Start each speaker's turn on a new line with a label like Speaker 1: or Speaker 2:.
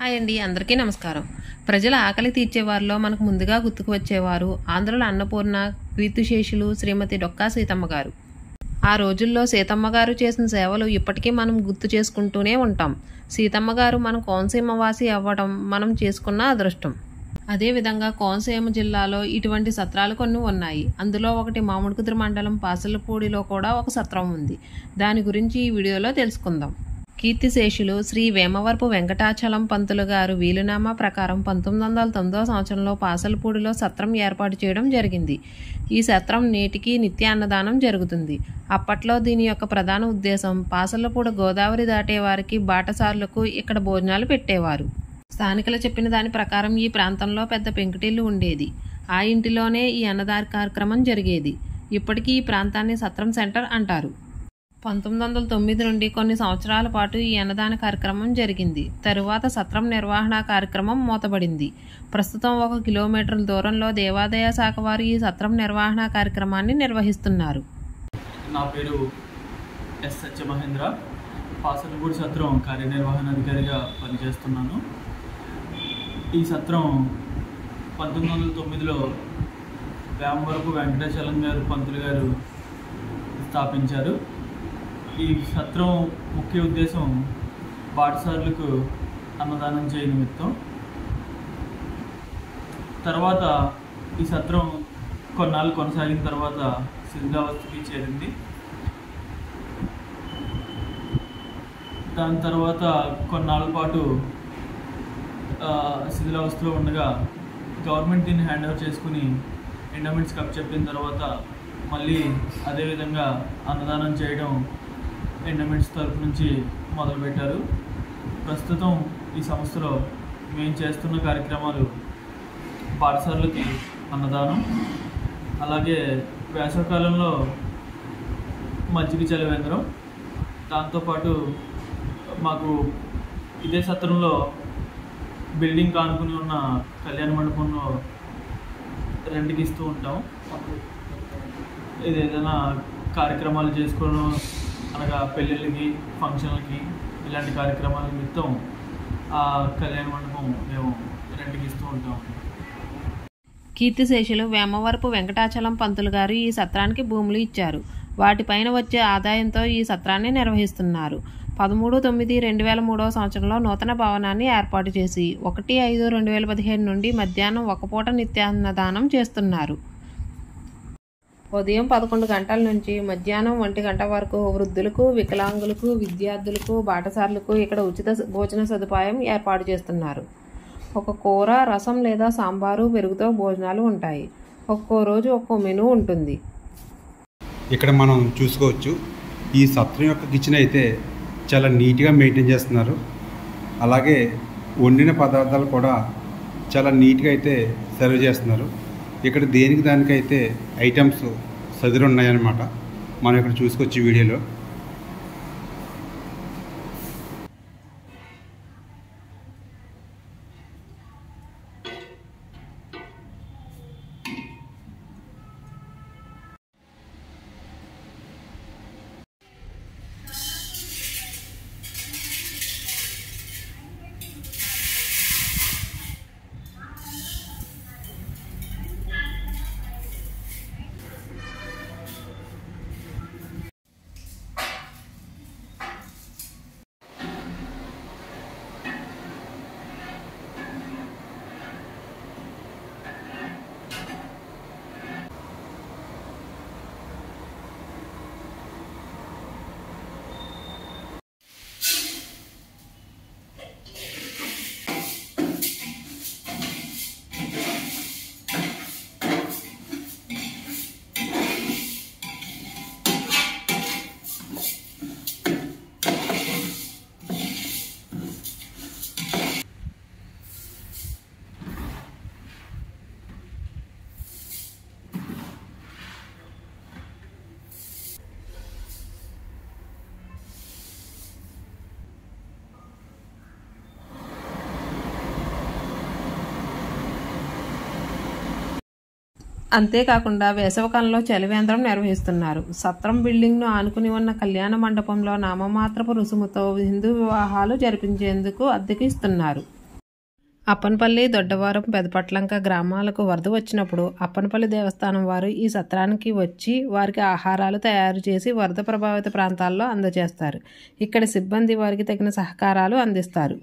Speaker 1: Hi అండి, అందరికీ నమస్కారం. ప్రజల ఆకలి తీర్చేవారిలో మనకు ముందుగా గుర్తుకు వచ్చేవారు ఆంధ్రుల అన్నపూర్ణ, కీర్తిశేషులు శ్రీమతి డొక్కా సీతమ్మ గారు. ఆ రోజుల్లో సీతమ్మ గారు చేసిన సేవలు ఇప్పటికీ మనం గుర్తు చేసుకుంటూనే ఉంటాం. సీతమ్మ గారు మన కోనసీమ వాసి అవ్వడం మనం చేసుకున్న అదృష్టం. అదేవిధంగా కోనసీమ జిల్లాలో ఇటువంటి సత్రాలు కొన్ని ఉన్నాయి. అందులో ఒకటి మామిడికుదురు మండలం పాసలపూడిలో కూడా ఒక సత్రం ఉంది. దాని గురించి ఈ వీడియోలో తెలుసుకుందాం. కీర్తిశేషులు శ్రీ వేమవరపు వెంకటాచలం పంతులు గారు వీలునామా ప్రకారం 1909 సంవత్సరంలో పాసలపూడిలో సత్రం ఏర్పాటు చేయడం జరిగింది. ఈ సత్రం నేటికి నిత్య అన్నదానం జరుగుతుంది. అప్పట్లో దీని యొక్క ప్రధాన ఉద్దేశం పాసలపూడి గోదావరి దాటే వారికి బాటసారులకు ఇక్కడ భోజనాలు పెట్టేవారు. స్థానికులు చెప్పిన దాని ప్రకారం ఈ ప్రాంతంలో పెద్ద పెంకుటిల్లు ఉండేది. ఆ ఇంటిలోనే ఈ అన్నదాన కార్యక్రమం జరిగేది. ఇప్పటికీ ఈ ప్రాంతాన్ని సత్రం సెంటర్ అంటారు. 1909 నుండి కొన్ని సంవత్సరాల పాటు ఈ అన్నదాన కార్యక్రమం జరిగింది. తరువాత సత్రం నిర్వహణ కార్యక్రమం మూతబడింది. ప్రస్తుతం 1 కిలోమీటర్ల దూరంలో దేవాదాయ శాఖ వారు ఈ సత్రం నిర్వహణ కార్యక్రమాన్ని నిర్వహిస్తున్నారు.
Speaker 2: నా పేరు ఎస్ సత్యమహేంద్ర. పాసలపూడి సత్రం కార్యనిర్వహణాధికారిగా పనిచేస్తున్నాను. ఈ సత్రం 1909లో వేమవరపు వెంకటాచలం గారు పంతులు గారు స్థాపించారు. ఈ సత్రం ముఖ్య ఉద్దేశం బాటసారులకు అన్నదానం చేయ నిమిత్తం. తర్వాత ఈ సత్రం కొన్నాళ్ళు కొనసాగిన తర్వాత శిథిలావస్థకి చేరింది. దాని తర్వాత కొన్నాళ్ళ పాటు శిథిలావస్థలో ఉండగా గవర్నమెంట్ దీన్ని హ్యాండ్ ఓవర్ చేసుకుని ఎండోమెంట్స్ కప్ చెప్పిన తర్వాత మళ్ళీ అదేవిధంగా అన్నదానం చేయడం ఎండోమెంట్స్ తరఫు నుంచి మొదలుపెట్టారు. ప్రస్తుతం ఈ సంస్థలో మేము చేస్తున్న కార్యక్రమాలు పాఠశాలలకి అన్నదానం, అలాగే వేసవికాలంలో మజ్జిగ చలివేంద్రం, దాంతోపాటు మాకు ఇదే సత్రంలో బిల్డింగ్ కానుకుని ఉన్న కళ్యాణ మండపంలో రెంట్కి ఇస్తూ ఉంటాం. ఇది ఏదైనా కార్యక్రమాలు చేసుకోవడం అనగా పెళ్ళిళ్ళకి, ఫంక్షన్లకి, ఇలాంటి కార్యక్రమాల నిమిత్తం ఆ కళ్యాణ మండపం మేము రెంట్కి ఇస్తూ ఉంటాం.
Speaker 1: కీర్తిశేషులు వేమవరపు వెంకటాచలం పంతులు గారు ఈ సత్రానికి భూములు ఇచ్చారు. వాటిపైన వచ్చే ఆదాయంతో ఈ సత్రాన్ని నిర్వహిస్తున్నారు. 13/9/2003 సంవత్సరంలో నూతన భవనాన్ని ఏర్పాటు చేసి 1/5/2015 నుండి మధ్యాహ్నం 1 పూట నిత్యాన్నదానం చేస్తున్నారు. ఉదయం 11 గంటల నుంచి మధ్యాహ్నం 1 గంట వరకు వృద్ధులకు, వికలాంగులకు, విద్యార్థులకు, బాటసారులకు ఇక్కడ ఉచిత భోజన సదుపాయం ఏర్పాటు చేస్తున్నారు. ఒక కూర, రసం లేదా సాంబారు, పెరుగుతో భోజనాలు ఉంటాయి. ఒక్కో రోజు ఒక్కో మెనూ ఉంటుంది.
Speaker 3: ఇక్కడ మనం చూసుకోవచ్చు, ఈ సత్రం యొక్క కిచెన్ అయితే చాలా నీట్గా మెయింటైన్ చేస్తున్నారు. అలాగే వండిన పదార్థాలు కూడా చాలా నీట్గా అయితే సర్వ్ చేస్తున్నారు. ఇక్కడ దేనికి దానికైతే ఐటమ్స్ సదిరి ఉన్నాయన్నమాట. మనం ఇక్కడ చూసుకోవచ్చు వీడియోలో.
Speaker 1: అంతేకాకుండా వేసవికాలంలో చలివేంద్రం నిర్వహిస్తున్నారు. సత్రం బిల్డింగ్ను ఆనుకుని ఉన్న కళ్యాణ మండపంలో నామమాత్రపు రుసుముతో హిందూ వివాహాలు జరిపించేందుకు అద్దెకు ఇస్తున్నారు. అప్పనపల్లి, దొడ్డవారం, పెదపట్లంక గ్రామాలకు వరద వచ్చినప్పుడు అప్పనపల్లి దేవస్థానం వారు ఈ సత్రానికి వచ్చి వారికి ఆహారాలు తయారు చేసి వరద ప్రభావిత ప్రాంతాల్లో అందజేస్తారు. ఇక్కడి సిబ్బంది వారికి తగిన సహకారాలు అందిస్తారు.